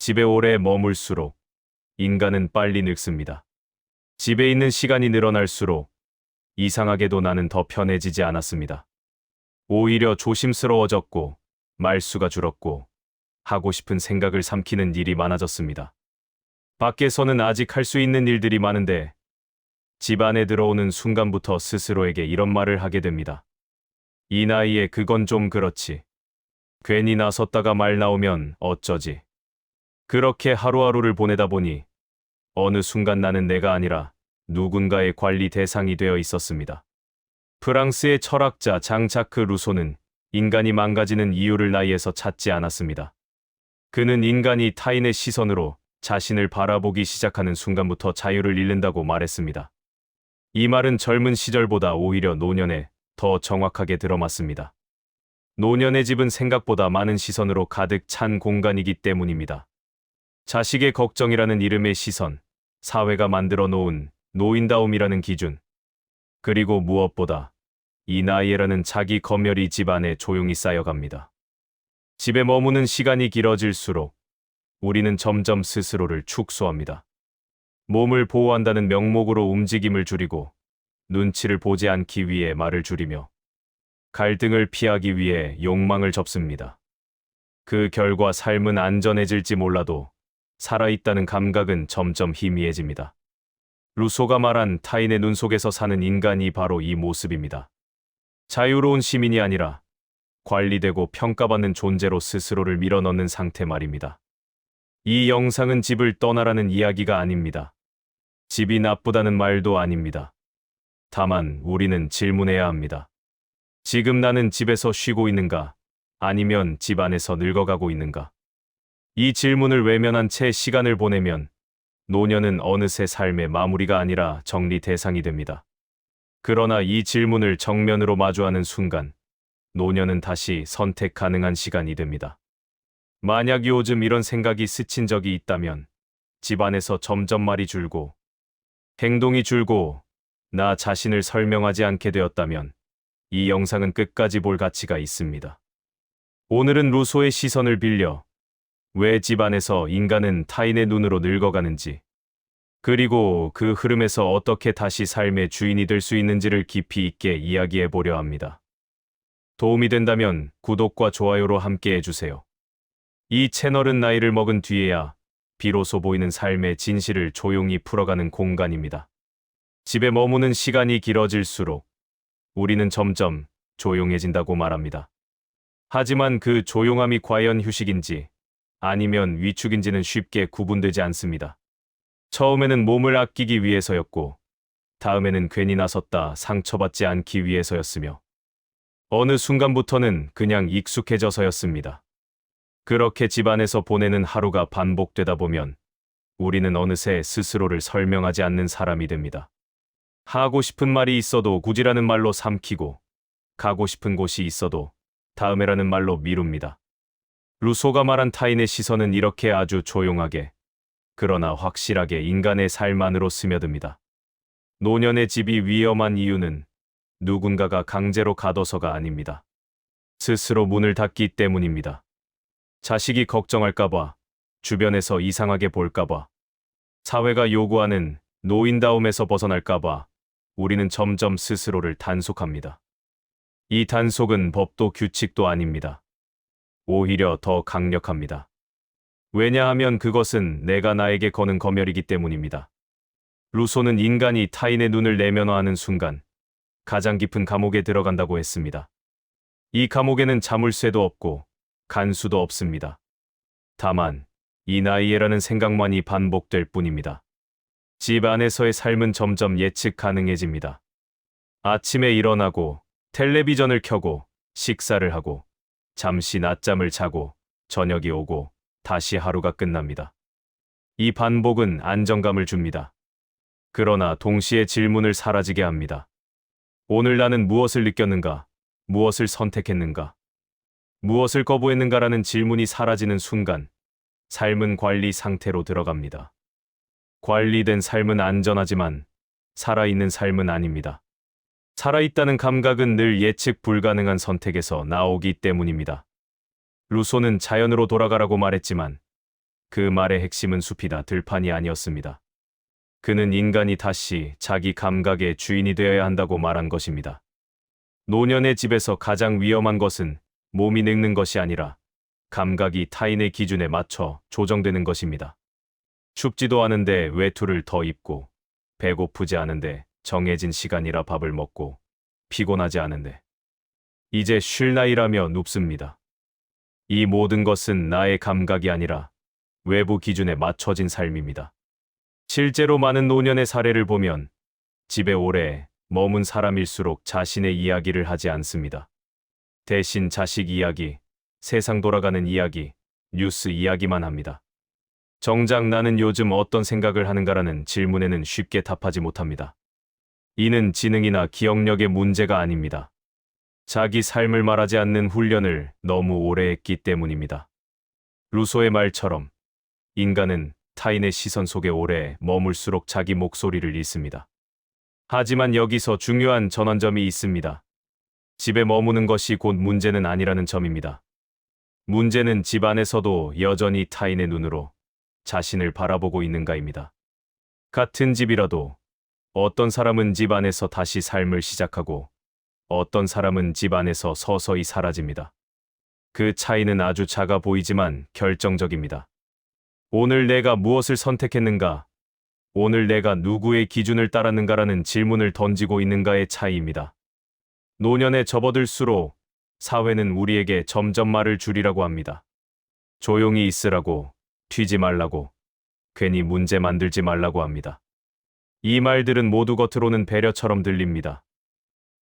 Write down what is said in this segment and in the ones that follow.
집에 오래 머물수록 인간은 빨리 늙습니다. 집에 있는 시간이 늘어날수록 이상하게도 나는 더 편해지지 않았습니다. 오히려 조심스러워졌고 말수가 줄었고 하고 싶은 생각을 삼키는 일이 많아졌습니다. 밖에서는 아직 할 수 있는 일들이 많은데 집 안에 들어오는 순간부터 스스로에게 이런 말을 하게 됩니다. 이 나이에 그건 좀 그렇지. 괜히 나섰다가 말 나오면 어쩌지. 그렇게 하루하루를 보내다 보니 어느 순간 나는 내가 아니라 누군가의 관리 대상이 되어 있었습니다. 프랑스의 철학자 장자크 루소는 인간이 망가지는 이유를 나이에서 찾지 않았습니다. 그는 인간이 타인의 시선으로 자신을 바라보기 시작하는 순간부터 자유를 잃는다고 말했습니다. 이 말은 젊은 시절보다 오히려 노년에 더 정확하게 들어맞습니다. 노년의 집은 생각보다 많은 시선으로 가득 찬 공간이기 때문입니다. 자식의 걱정이라는 이름의 시선, 사회가 만들어 놓은 노인다움이라는 기준, 그리고 무엇보다 이 나이에라는 자기 검열이 집 안에 조용히 쌓여갑니다. 집에 머무는 시간이 길어질수록 우리는 점점 스스로를 축소합니다. 몸을 보호한다는 명목으로 움직임을 줄이고 눈치를 보지 않기 위해 말을 줄이며 갈등을 피하기 위해 욕망을 접습니다. 그 결과 삶은 안전해질지 몰라도 살아있다는 감각은 점점 희미해집니다. 루소가 말한 타인의 눈 속에서 사는 인간이 바로 이 모습입니다. 자유로운 시민이 아니라 관리되고 평가받는 존재로 스스로를 밀어넣는 상태 말입니다. 이 영상은 집을 떠나라는 이야기가 아닙니다. 집이 나쁘다는 말도 아닙니다. 다만 우리는 질문해야 합니다. 지금 나는 집에서 쉬고 있는가? 아니면 집 안에서 늙어가고 있는가? 이 질문을 외면한 채 시간을 보내면 노년은 어느새 삶의 마무리가 아니라 정리 대상이 됩니다. 그러나 이 질문을 정면으로 마주하는 순간 노년은 다시 선택 가능한 시간이 됩니다. 만약 요즘 이런 생각이 스친 적이 있다면 집 안에서 점점 말이 줄고 행동이 줄고 나 자신을 설명하지 않게 되었다면 이 영상은 끝까지 볼 가치가 있습니다. 오늘은 루소의 시선을 빌려 왜 집 안에서 인간은 타인의 눈으로 늙어가는지, 그리고 그 흐름에서 어떻게 다시 삶의 주인이 될 수 있는지를 깊이 있게 이야기해 보려 합니다. 도움이 된다면 구독과 좋아요로 함께 해주세요. 이 채널은 나이를 먹은 뒤에야 비로소 보이는 삶의 진실을 조용히 풀어가는 공간입니다. 집에 머무는 시간이 길어질수록 우리는 점점 조용해진다고 말합니다. 하지만 그 조용함이 과연 휴식인지 아니면 위축인지는 쉽게 구분되지 않습니다. 처음에는 몸을 아끼기 위해서였고 다음에는 괜히 나섰다 상처받지 않기 위해서였으며 어느 순간부터는 그냥 익숙해져서였습니다. 그렇게 집 안에서 보내는 하루가 반복되다 보면 우리는 어느새 스스로를 설명하지 않는 사람이 됩니다. 하고 싶은 말이 있어도 굳이라는 말로 삼키고 가고 싶은 곳이 있어도 다음에라는 말로 미룹니다. 루소가 말한 타인의 시선은 이렇게 아주 조용하게 그러나 확실하게 인간의 삶 안으로 스며듭니다. 노년의 집이 위험한 이유는 누군가가 강제로 가둬서가 아닙니다. 스스로 문을 닫기 때문입니다. 자식이 걱정할까봐, 주변에서 이상하게 볼까봐, 사회가 요구하는 노인다움에서 벗어날까봐 우리는 점점 스스로를 단속합니다. 이 단속은 법도 규칙도 아닙니다. 오히려 더 강력합니다. 왜냐하면 그것은 내가 나에게 거는 검열이기 때문입니다. 루소는 인간이 타인의 눈을 내면화하는 순간 가장 깊은 감옥에 들어간다고 했습니다. 이 감옥에는 자물쇠도 없고 간수도 없습니다. 다만 이 나이에라는 생각만이 반복될 뿐입니다. 집 안에서의 삶은 점점 예측 가능해집니다. 아침에 일어나고 텔레비전을 켜고 식사를 하고 잠시 낮잠을 자고 저녁이 오고 다시 하루가 끝납니다. 이 반복은 안정감을 줍니다. 그러나 동시에 질문을 사라지게 합니다. 오늘 나는 무엇을 느꼈는가? 무엇을 선택했는가? 무엇을 거부했는가라는 질문이 사라지는 순간 삶은 관리 상태로 들어갑니다. 관리된 삶은 안전하지만 살아있는 삶은 아닙니다. 살아있다는 감각은 늘 예측 불가능한 선택에서 나오기 때문입니다. 루소는 자연으로 돌아가라고 말했지만 그 말의 핵심은 숲이다 들판이 아니었습니다. 그는 인간이 다시 자기 감각의 주인이 되어야 한다고 말한 것입니다. 노년의 집에서 가장 위험한 것은 몸이 늙는 것이 아니라 감각이 타인의 기준에 맞춰 조정되는 것입니다. 춥지도 않은데 외투를 더 입고, 배고프지 않은데 정해진 시간이라 밥을 먹고, 피곤하지 않은데 이제 쉴 나이라며 눕습니다. 이 모든 것은 나의 감각이 아니라 외부 기준에 맞춰진 삶입니다. 실제로 많은 노년의 사례를 보면 집에 오래 머문 사람일수록 자신의 이야기를 하지 않습니다. 대신 자식 이야기, 세상 돌아가는 이야기, 뉴스 이야기만 합니다. 정작 나는 요즘 어떤 생각을 하는가라는 질문에는 쉽게 답하지 못합니다. 이는 지능이나 기억력의 문제가 아닙니다. 자기 삶을 말하지 않는 훈련을 너무 오래 했기 때문입니다. 루소의 말처럼 인간은 타인의 시선 속에 오래 머물수록 자기 목소리를 잃습니다. 하지만 여기서 중요한 전환점이 있습니다. 집에 머무는 것이 곧 문제는 아니라는 점입니다. 문제는 집 안에서도 여전히 타인의 눈으로 자신을 바라보고 있는가입니다. 같은 집이라도 어떤 사람은 집 안에서 다시 삶을 시작하고 어떤 사람은 집 안에서 서서히 사라집니다. 그 차이는 아주 작아 보이지만 결정적입니다. 오늘 내가 무엇을 선택했는가? 오늘 내가 누구의 기준을 따랐는가라는 질문을 던지고 있는가의 차이입니다. 노년에 접어들수록 사회는 우리에게 점점 말을 줄이라고 합니다. 조용히 있으라고, 튀지 말라고, 괜히 문제 만들지 말라고 합니다. 이 말들은 모두 겉으로는 배려처럼 들립니다.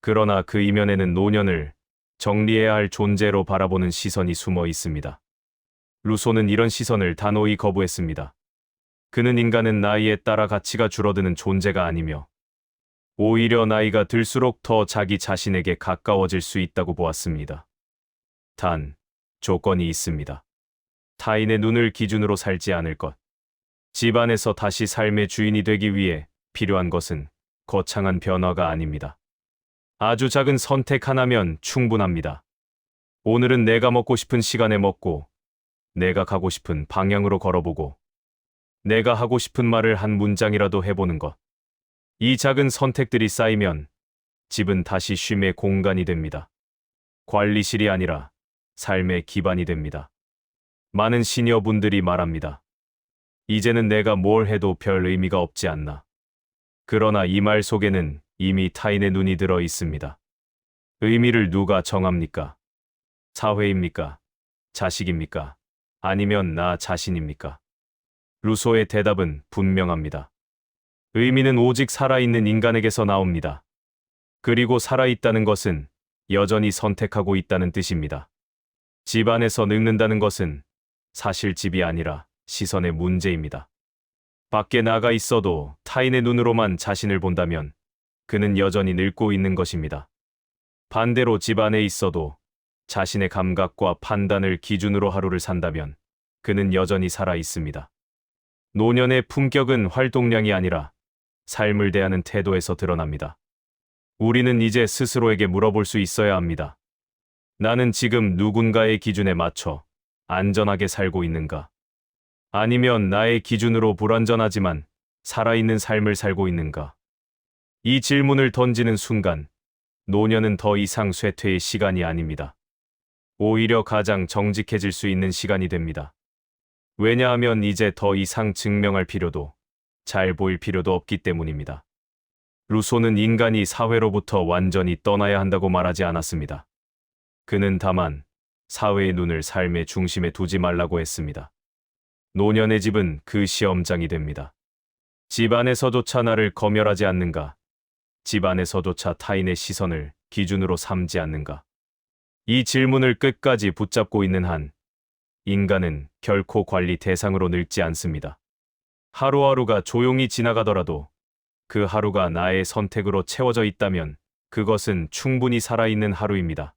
그러나 그 이면에는 노년을 정리해야 할 존재로 바라보는 시선이 숨어 있습니다. 루소는 이런 시선을 단호히 거부했습니다. 그는 인간은 나이에 따라 가치가 줄어드는 존재가 아니며 오히려 나이가 들수록 더 자기 자신에게 가까워질 수 있다고 보았습니다. 단, 조건이 있습니다. 타인의 눈을 기준으로 살지 않을 것. 집안에서 다시 삶의 주인이 되기 위해 필요한 것은 거창한 변화가 아닙니다. 아주 작은 선택 하나면 충분합니다. 오늘은 내가 먹고 싶은 시간에 먹고, 내가 가고 싶은 방향으로 걸어보고, 내가 하고 싶은 말을 한 문장이라도 해보는 것. 이 작은 선택들이 쌓이면 집은 다시 쉼의 공간이 됩니다. 관리실이 아니라 삶의 기반이 됩니다. 많은 시니어분들이 말합니다. 이제는 내가 뭘 해도 별 의미가 없지 않나. 그러나 이 말 속에는 이미 타인의 눈이 들어 있습니다. 의미를 누가 정합니까? 사회입니까? 자식입니까? 아니면 나 자신입니까? 루소의 대답은 분명합니다. 의미는 오직 살아있는 인간에게서 나옵니다. 그리고 살아있다는 것은 여전히 선택하고 있다는 뜻입니다. 집 안에서 늙는다는 것은 사실 집이 아니라 시선의 문제입니다. 밖에 나가 있어도 타인의 눈으로만 자신을 본다면 그는 여전히 늙고 있는 것입니다. 반대로 집 안에 있어도 자신의 감각과 판단을 기준으로 하루를 산다면 그는 여전히 살아 있습니다. 노년의 품격은 활동량이 아니라 삶을 대하는 태도에서 드러납니다. 우리는 이제 스스로에게 물어볼 수 있어야 합니다. 나는 지금 누군가의 기준에 맞춰 안전하게 살고 있는가? 아니면 나의 기준으로 불완전하지만 살아있는 삶을 살고 있는가? 이 질문을 던지는 순간 노년은 더 이상 쇠퇴의 시간이 아닙니다. 오히려 가장 정직해질 수 있는 시간이 됩니다. 왜냐하면 이제 더 이상 증명할 필요도 잘 보일 필요도 없기 때문입니다. 루소는 인간이 사회로부터 완전히 떠나야 한다고 말하지 않았습니다. 그는 다만 사회의 눈을 삶의 중심에 두지 말라고 했습니다. 노년의 집은 그 시험장이 됩니다. 집 안에서조차 나를 검열하지 않는가? 집 안에서조차 타인의 시선을 기준으로 삼지 않는가? 이 질문을 끝까지 붙잡고 있는 한 인간은 결코 관리 대상으로 늙지 않습니다. 하루하루가 조용히 지나가더라도 그 하루가 나의 선택으로 채워져 있다면 그것은 충분히 살아있는 하루입니다.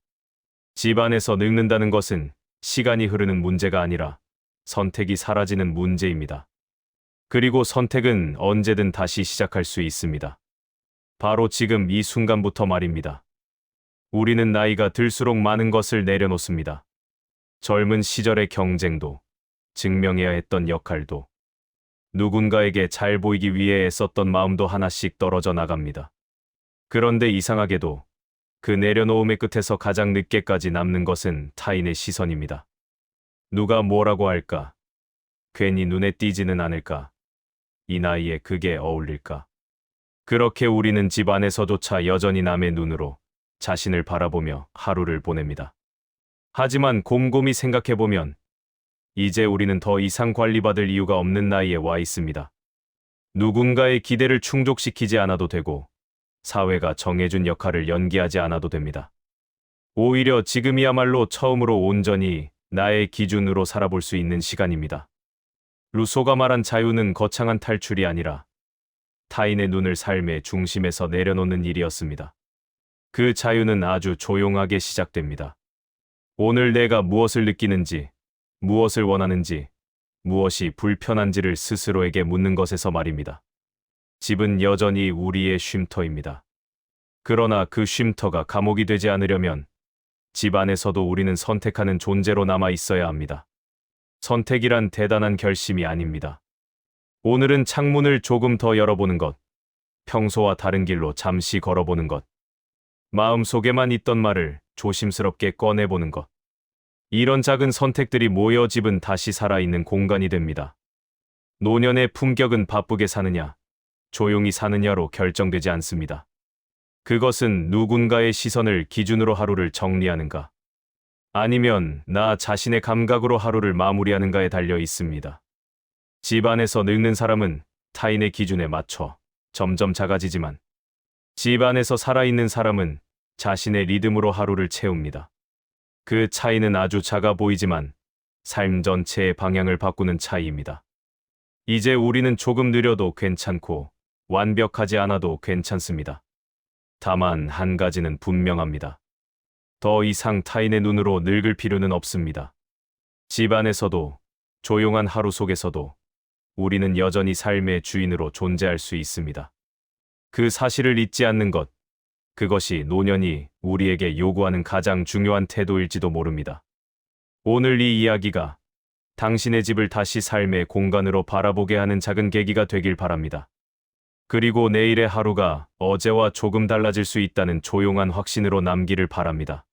집 안에서 늙는다는 것은 시간이 흐르는 문제가 아니라 선택이 사라지는 문제입니다. 그리고 선택은 언제든 다시 시작할 수 있습니다. 바로 지금 이 순간부터 말입니다. 우리는 나이가 들수록 많은 것을 내려놓습니다. 젊은 시절의 경쟁도, 증명해야 했던 역할도, 누군가에게 잘 보이기 위해 애썼던 마음도 하나씩 떨어져 나갑니다. 그런데 이상하게도 그 내려놓음의 끝에서 가장 늦게까지 남는 것은 타인의 시선입니다. 누가 뭐라고 할까? 괜히 눈에 띄지는 않을까? 이 나이에 그게 어울릴까? 그렇게 우리는 집 안에서조차 여전히 남의 눈으로 자신을 바라보며 하루를 보냅니다. 하지만 곰곰이 생각해보면 이제 우리는 더 이상 관리받을 이유가 없는 나이에 와 있습니다. 누군가의 기대를 충족시키지 않아도 되고 사회가 정해준 역할을 연기하지 않아도 됩니다. 오히려 지금이야말로 처음으로 온전히 나의 기준으로 살아볼 수 있는 시간입니다. 루소가 말한 자유는 거창한 탈출이 아니라 타인의 눈을 삶의 중심에서 내려놓는 일이었습니다. 그 자유는 아주 조용하게 시작됩니다. 오늘 내가 무엇을 느끼는지, 무엇을 원하는지, 무엇이 불편한지를 스스로에게 묻는 것에서 말입니다. 집은 여전히 우리의 쉼터입니다. 그러나 그 쉼터가 감옥이 되지 않으려면 집 안에서도 우리는 선택하는 존재로 남아 있어야 합니다. 선택이란 대단한 결심이 아닙니다. 오늘은 창문을 조금 더 열어보는 것, 평소와 다른 길로 잠시 걸어보는 것, 마음속에만 있던 말을 조심스럽게 꺼내보는 것. 이런 작은 선택들이 모여 집은 다시 살아있는 공간이 됩니다. 노년의 품격은 바쁘게 사느냐, 조용히 사느냐로 결정되지 않습니다. 그것은 누군가의 시선을 기준으로 하루를 정리하는가, 아니면 나 자신의 감각으로 하루를 마무리하는가에 달려 있습니다. 집 안에서 늙는 사람은 타인의 기준에 맞춰 점점 작아지지만 집 안에서 살아있는 사람은 자신의 리듬으로 하루를 채웁니다. 그 차이는 아주 작아 보이지만 삶 전체의 방향을 바꾸는 차이입니다. 이제 우리는 조금 느려도 괜찮고 완벽하지 않아도 괜찮습니다. 다만 한 가지는 분명합니다. 더 이상 타인의 눈으로 늙을 필요는 없습니다. 집 안에서도 조용한 하루 속에서도 우리는 여전히 삶의 주인으로 존재할 수 있습니다. 그 사실을 잊지 않는 것, 그것이 노년이 우리에게 요구하는 가장 중요한 태도일지도 모릅니다. 오늘 이 이야기가 당신의 집을 다시 삶의 공간으로 바라보게 하는 작은 계기가 되길 바랍니다. 그리고 내일의 하루가 어제와 조금 달라질 수 있다는 조용한 확신으로 남기를 바랍니다.